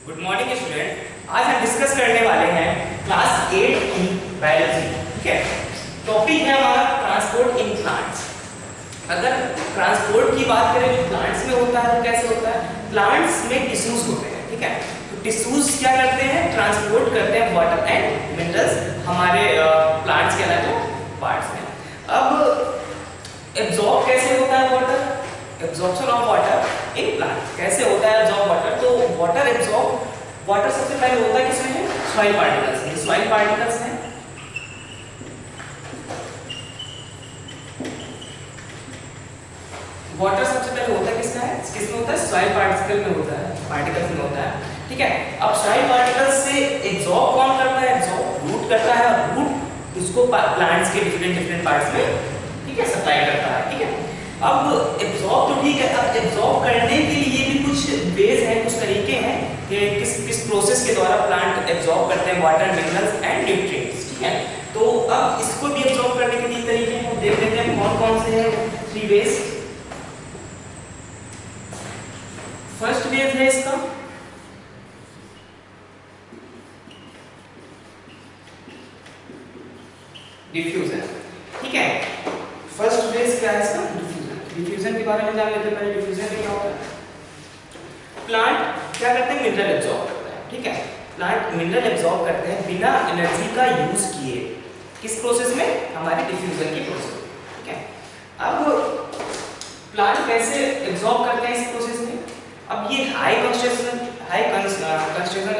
Good morning student. आज हम discuss करने वाले हैं क्लास 8 की बायोलॉजी। ठीक है, टॉपिक है हमारा ट्रांसपोर्ट इन प्लांट्स। अगर ट्रांसपोर्ट की बात करें जो प्लांट्स में होता है तो कैसे होता है, प्लांट्स में टिश्यूज होते हैं। ठीक है, तो टिश्यूज क्या करते हैं, ट्रांसपोर्ट करते हैं वाटर एंड मिनरल्स हमारे प्लांट्स के अलग पार्ट्स में। अब एब्जॉर्ब कैसे होता है water, absorption of water in plant कैसे होता है एब्जॉर्ब वाटर। तो वाटर एब्जॉर्ब, वाटर सबसे पहले होता है किसमें है, सॉइल पार्टिकल्स में। सॉइल पार्टिकल्स हैं, वाटर सबसे पहले होता है किसका है, किसमें होता है, सॉइल पार्टिकल में होता है, पार्टिकल्स में होता है। ठीक है, अब सॉइल पार्टिकल्स से एब्जॉर्ब कौन करता है, एब्जॉर्ब रूट करता है, और रूट उसको प्लांट्स के डिफरेंट पार्ट्स में, ठीक है, सप्लाई करता है। ठीक है, अब एब्जॉर्ब तो ठीक है, अब एब्जॉर्ब करने के लिए भी कुछ वेज हैं, कुछ तरीके हैं कि किस प्रोसेस के द्वारा प्लांट एब्जॉर्ब करते हैं वाटर, मिनरल्स एंड न्यूट्रिएंट्स। ठीक है, तो अब इसको भी एब्जॉर्ब करने के 3 तरीके हैं, हम देख लेते हैं कौन कौन से हैं 3 वेज। फर्स्ट वेज है इसका डिफ्यूजन। ठीक है, फर्स्ट वेज क्या है इसका, डिफ्यूजन के बारे में जान लेते हैं पहले। डिफ्यूजन क्या होता है, प्लांट क्या करते हैं, मिनरल एब्जॉर्ब करते हैं। ठीक है, प्लांट मिनरल एब्जॉर्ब करते हैं बिना एनर्जी का यूज किए, किस प्रोसेस में, हमारे डिफ्यूजन की प्रोसेस में। ठीक है, अब प्लांट कैसे एब्जॉर्ब करते हैं इस प्रोसेस में। अब ये हाई कंस्ट्रक्शन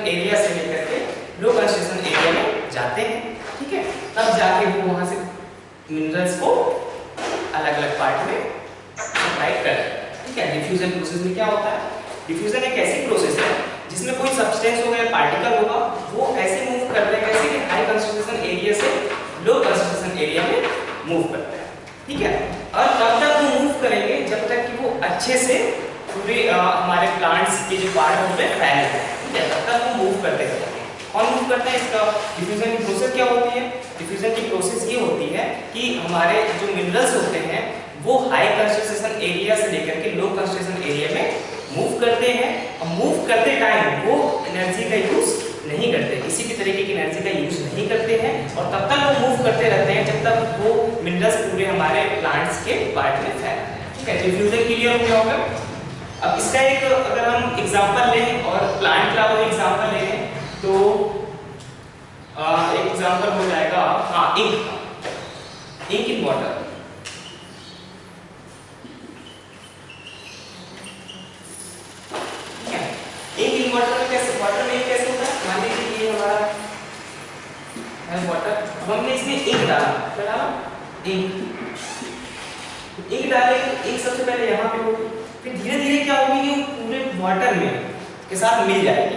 एरिया से लेकर के लो कंस्ट्रक्शन एरिया में जाते हैं। ठीक है, तब जाके वो वहां से मिनरल्स को अलग अलग पार्ट में सप्लाई करते हैं। ठीक है, डिफ्यूजन प्रोसेस में क्या होता है, डिफ्यूजन एक ऐसी प्रोसेस है जिसमें कोई सब्सटेंस होगा या पार्टिकल होगा, वो ऐसे मूव करते हैं कैसे कि हाई कंसंट्रेशन एरिया से लो कंसंट्रेशन एरिया में मूव करते हैं। ठीक है, और तब तक वो मूव करेंगे जब तक कि वो अच्छे से पूरे हमारे प्लांट्स के जो पार्ट हैं उसमें फैले हैं। ठीक है, तब तक वो मूव करते रहेंगे। कौन मूव करते हैं, इसका डिफ्यूजन की प्रोसेस क्या होती है, डिफ्यूजन की प्रोसेस ये होती है कि हमारे जो मिनरल्स होते हैं वो हाई कंसंट्रेशन एरिया से लेकर के लो कंसंट्रेशन एरिया में मूव करते हैं, और मूव करते टाइम वो एनर्जी का यूज नहीं करते, किसी भी तरीके की एनर्जी का यूज नहीं करते हैं, और तब तक वो मूव करते रहते हैं जब तक वो मिनरल्स पूरे हमारे प्लांट्स के पार्ट में फैलते हैं। ठीक है, डिफ्यूजन क्लियर हो गया होगा। अब इसका एक अगर हम एग्जांपल लें और प्लांट का कोई एग्जांपल लें तो एक एग्जांपल हो जाएगा, हाँ, ink in water. Ink in water में कैसे, वाटर में कैसे होता है, मान लीजिए ये हमारा है वाटर, अब हमने इसमें इंक डाला, क्या डाला, इंक डाले, इंक सबसे पहले यहाँ पे होगी, फिर धीरे धीरे क्या होगी कि वो पूरे वाटर में के साथ मिल जाएगी।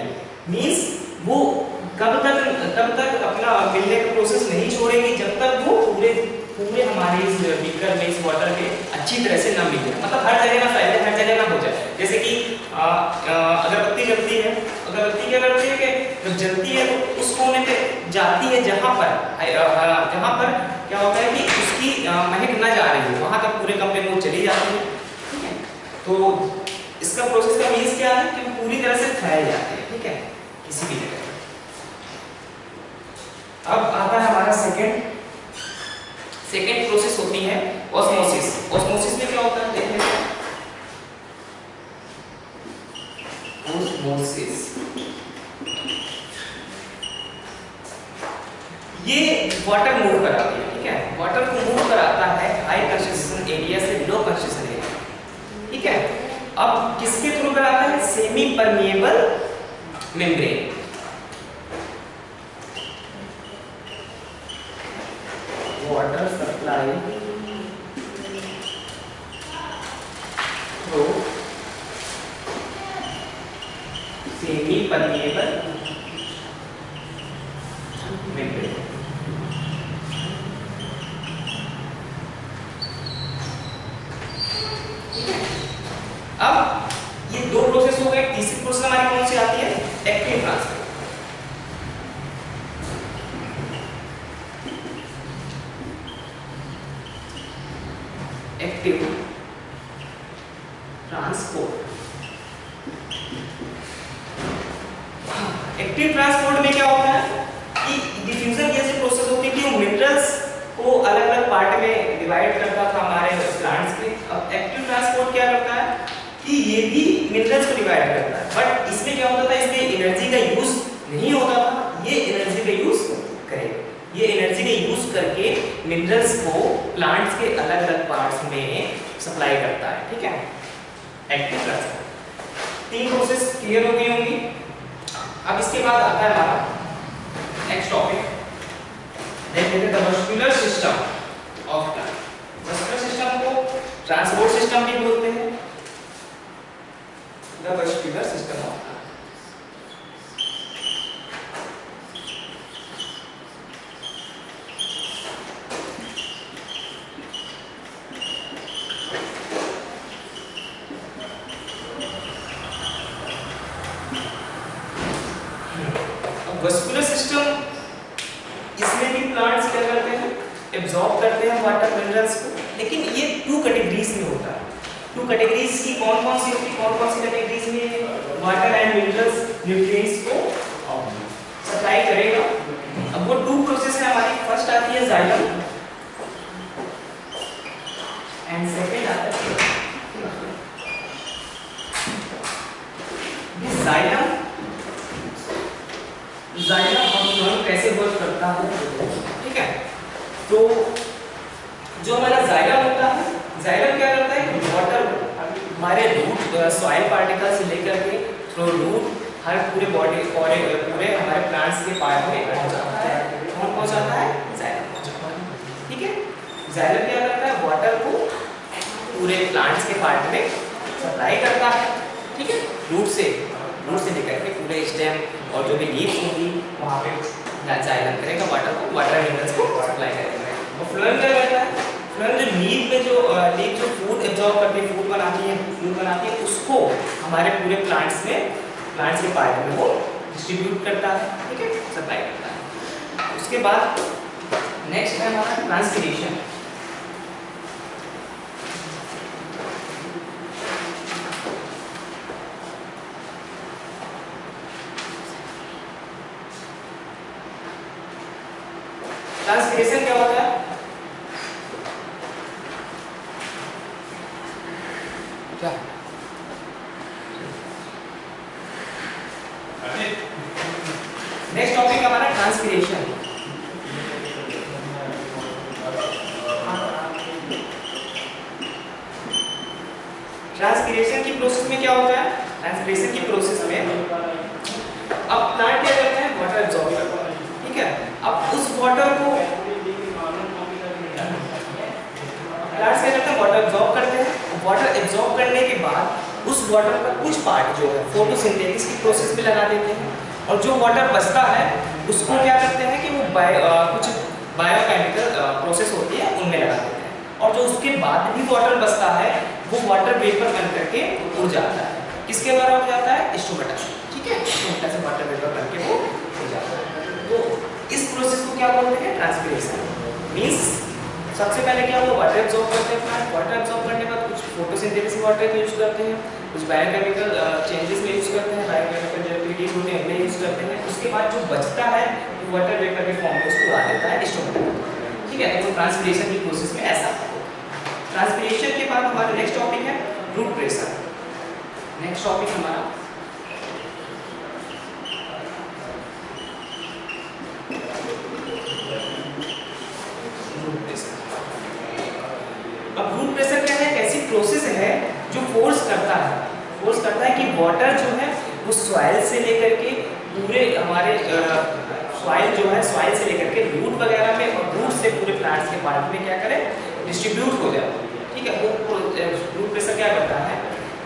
मींस वो कब तक अपना मिलने का प्रोसेस नहीं छोड़ेगी जब तक वो पूरे हमारे इस बीकर में, इस वाटर में अच्छी तरह से ना मिल जाए, मतलब हर जगह ना फैले, हर जगह ना हो जाए। जैसे कि अगरबत्ती जलती है, अगरबत्ती क्या करती है कि जब जलती है तो उस कोने पे जाती है जहाँ पर क्या होता है कि उसकी महक ना जा रही है, वहां तक पूरे कमरे में वो चली जाती है। ठीक है, तो इसका प्रोसेस का मीन्स क्या है कि वो पूरी तरह से फैल जाते हैं। ठीक है, किसी भी जगह। अब आता है हमारा सेकेंड प्रोसेस होती है ऑस्मोसिस। ऑस्मोसिस में क्या होता है, देख लेते हैं। ऑस्मोसिस ये वाटर मूव कराती है। ठीक है, वाटर को मूव कराता है हाई कंसंट्रेशन एरिया से लो कंसंट्रेशन एरिया। ठीक है, अब किसके थ्रू कराता है, semi permeable membrane. Water supply through semi permeable membrane. अब ये 2 प्रोसेस हो गए, तीसरी प्रोसेस हमारी कौन सी आती है, active transport. Active transport active transport में क्या होता है कि डिफ्यूजन जैसे प्रोसेस होती है कि वो मिनरल्स को अलग अलग पार्ट में डिवाइड करता था हमारे प्लांट्स के। अब एक्टिव ट्रांसपोर्ट क्या करता है कि ये भी मिनरल्स को डिवाइड करता है, बट इसमें क्या होता था, इसमें एनर्जी का यूज नहीं होता था, ये एनर्जी का यूज करेगा। ये एनर्जी का यूज करके मिनरल्स को प्लांट्स के अलग अलग पार्ट्स में सप्लाई करता है। ठीक है, एक्टिव ट्रांसपोर्ट। 3 प्रोसेस क्लियर हो गई होंगी। अब इसके बाद आता है हमारा नेक्स्ट टॉपिक, देख लेते हैं the muscular system of plant. Muscular system को ट्रांसपोर्ट सिस्टम भी बोलते हैं, the muscular system of plant. Vascular system, इसमें भी प्लांट्स क्या करते हैं, एब्जॉर्ब करते हैं वाटर मिनरल्स को, लेकिन ये 2 कैटेगरीज में होता है। 2 कैटेगरीज की कौन कौन सी होती है, कौन कौन सी कैटेगरीज में वाटर एंड मिनरल्स न्यूट्रिएंट्स को सप्लाई करेगा। अब वो 2 प्रोसेस है हमारी, फर्स्ट आती है जाइलम एंड सेकंड आता है जाइलम। जाइलम हम कैसे वर्क करता है, ठीक है। तो जो हमारा जाइलम होता है, जाइलम क्या करता है कि वाटर हमारे रूट सॉइल पार्टिकल से लेकर के थ्रू रूट हर पूरे बॉडी पूरे हमारे प्लांट्स के पार्ट में पहुंच जाता है। कौन पहुंचाता है, जाइलम पहुंचाता है। ठीक है, जाइलम क्या करता है, वाटर को पूरे प्लांट्स के पार्ट में सप्लाई करता है। ठीक है, रूट से लेकर के पूरे स्टेम और जो भी लीव्स होंगी वहाँ पे जाइलम करेगा वाटर को, वाटर मिनरल्स को सप्लाई करेगा। और फ्लोएम क्या करता है, फ्लोएम जो लीफ जो फूड एब्जॉर्ब करती है, फूड बनाती है, उसको हमारे पूरे प्लांट्स के पार्ट में वो डिस्ट्रीब्यूट करता है। ठीक है, सप्लाई करता है। उसके बाद नेक्स्ट है हमारा ट्रांसपिरेशन। ट्रांसपिरेशन क्या होता है, क्या नेक्स्ट टॉपिक हमारा ट्रांसपिरेशन। ट्रांसपिरेशन की प्रोसेस में क्या होता है, ट्रांसपिरेशन की प्रोसेस में अब प्लांट क्या करता है, वाटर एब्जॉर्ब करता है। ठीक है, अब उस वाटर को प्लांट्स क्या करते हैं, वाटर एब्जॉर्ब करते हैं। वाटर एब्जॉर्ब करने के बाद उस वाटर का कुछ पार्ट जो है फोटोसिंथेसिस की प्रोसेस में लगा देते हैं, और जो वाटर बचता है उसको क्या करते हैं कि वो कुछ बायोकेमिकल प्रोसेस होती है उनमें लगा देते हैं, और जो उसके बाद भी वाटर बचता है वो वाटर वेपर बन करके उड़ जाता है। किसके द्वारा उड़ जाता है, स्टोमेटा से। ठीक है, स्टोमेटा से वाटर वेपर बन के वो उड़ जाता है। तो इस प्रोसेस को क्या बोलते हैं, ट्रांसपिरेशन। मींस सबसे पहले क्या हुआ, वाटर एब्जॉर्ब करते हैं प्लांट, वाटर एब्जॉर्ब करने के बाद कुछ फोटोसिंथेसिस वाटर यूज करते हैं, कुछ बायोकेमिकल चेंजेस में यूज करते हैं, बायोकेमिकल जो एक्टिविटीज होती है उनमें यूज करते हैं। उसके बाद जो बचता है वो वाटर वेपर के फॉर्म में उसको उड़ा देता है स्टोमेटा। ठीक है, तो ट्रांसपिरेशन की प्रोसेस में ऐसा होता है। ट्रांसपिरेशन के बाद हमारा नेक्स्ट टॉपिक है रूट प्रेशर। नेक्स्ट टॉपिक हमारा अब रूट प्रेशर क्या है, एक ऐसी प्रोसेस है जो फोर्स करता है कि वाटर जो है वो सॉइल से लेकर के पूरे हमारे सॉइल जो है, सॉइल से लेकर के रूट वगैरह में, और रूट से पूरे प्लांट्स के पार्ट में क्या करे, डिस्ट्रीब्यूट हो जाए। ठीक है, वो रूट प्रेशर क्या करता है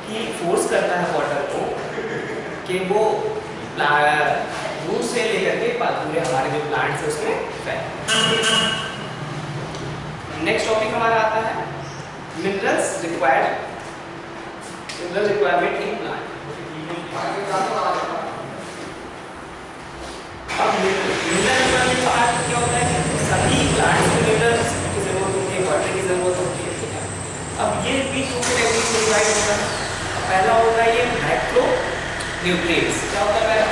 कि फोर्स करता है वाटर को कि वो रूट से लेकर के पूरे हमारे जो प्लांट्स है उसमें फैले। नेक्स्ट टॉपिक हमारा आता है मिनरल्स रिक्वायरमेंट इन प्लांट। अब मिनरल रिक्वायरमेंट का अर्थ क्या होता है कि सभी प्लांट्स को मिनरल्स की जरूरत होती है, वाटर की जरूरत होती है। ठीक है, अब ये भी 2 कैटेगरी से डिवाइड होता है। पहला होता है ये मैक्रो न्यूट्रिएंट्स। क्या होता है पहला,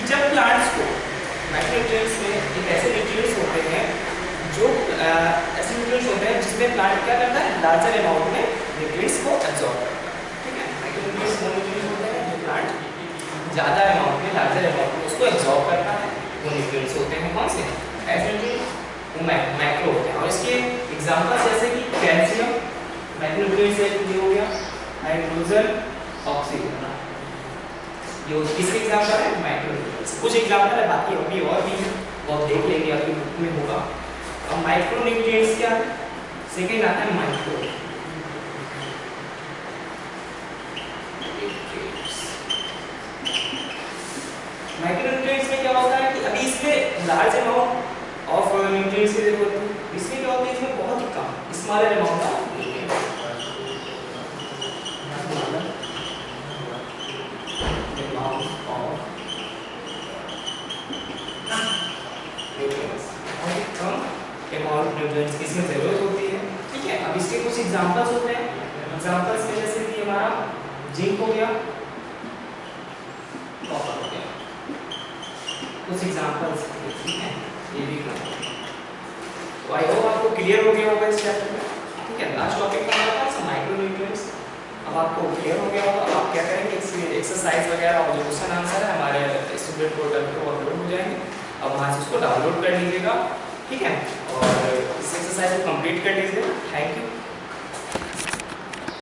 जब प्लांट्स को माइक्रोन्यूट्रिएंट्स में एक ऐसे न्यूट्रिएंट्स होते हैं जो ऐसे न्यूट्रिएंट्स होते हैं जिसमें प्लांट क्या करता है, लार्जर अमाउंट में न्यूट्रिएंट्स को एब्जॉर्ब करता है। ठीक है, माइक्रोन्यूट्रिएंट्स वो न्यूट्रिएंट्स होते हैं जो प्लांट ज़्यादा अमाउंट में, लार्जर अमाउंट में उसको एब्जॉर्ब करता है। वो न्यूट्रिएंट्स होते हैं कौन से, ऐसे न्यूट्रिएंट्स वो मैक्रो होते हैं। और इसके एग्जांपल्स जैसे कि कैल्शियम माइक्रोन्यूट्रिएंट्स ये हो गया, हाइड्रोजन, ऑक्सीजन, ये किसके एग्जांपल है, माइक्रोन्यूट्रिएंट्स। कुछ एग्जांपल है, बाकी अभी और भी है वो आप देख लेंगे, आपकी बुक में होगा। अब माइक्रोन्यूट्रिएंट्स क्या है, सेकेंड आता है माइक्रो। माइक्रोन्यूट्रिएंट्स में क्या होता है कि अभी इसमें लार्ज अमाउंट ऑफ न्यूट्रिएंट्स की जरूरत है, इसमें क्या होता है, इसमें बहुत ही कम smaller amount of amount nutrients इसमें जरूरत होती है। ठीक है, अब इसके कुछ एग्जांपल्स होते हैं। एग्जांपल्स में जैसे कि हमारा जिंक हो गया, कॉपर हो गया, कुछ एग्जांपल्स। ठीक है, ये भी तो आई होप आपको क्लियर हो गया होगा इस चैप्टर में। ठीक है, लास्ट टॉपिक में हमारा था माइक्रोन्यूट्रिएंट्स। अब आपको क्लियर हो गया होगा। अब आप क्या करेंगे, एक्सरसाइज वगैरह और जो क्वेश्चन आंसर है हमारे स्टूडेंट पोर्टल पे अपलोड हो जाएंगे। अब वहाँ से उसको डाउनलोड कर लीजिएगा। ठीक है, और इस एक्सरसाइज को कंप्लीट कर लीजिए। Thank you.